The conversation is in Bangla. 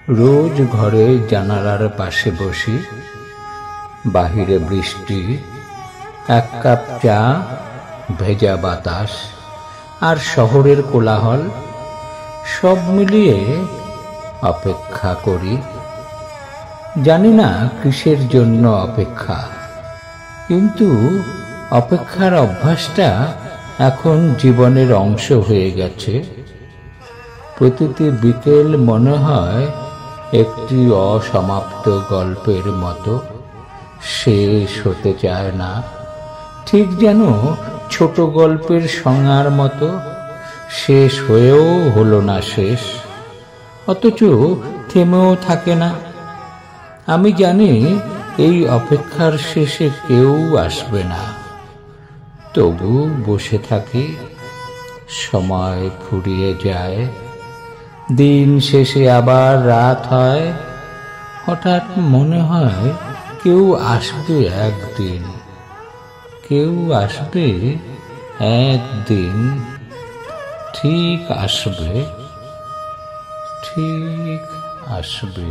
রোজ ঘরে জানালার পাশে বসি, বাহিরে বৃষ্টি, এক কাপ চা, ভেজা বাতাস আর শহরের কোলাহল, সব মিলিয়ে অপেক্ষা করি। জানি না কিসের জন্য অপেক্ষা, কিন্তু অপেক্ষার অভ্যাসটা এখন জীবনের অংশ হয়ে গেছে। প্রতিটি বিকেল মনে হয় একটি অসমাপ্ত গল্পের মতো, শেষ হতে চায় না, ঠিক যেন ছোট গল্পের সংজ্ঞার মতো, শেষ হয়েও হলো না শেষ, অথচ থেমেও থাকে না। আমি জানি এই অপেক্ষার শেষে কেউ আসবে না, তবু বসে থাকি। সময় ফুরিয়ে যায়, দিন শেষে আবার রাত হয়। হঠাৎ মনে হয় কেউ আসবে একদিন, কেউ আসবে একদিন, ঠিক আসবে, ঠিক আসবে।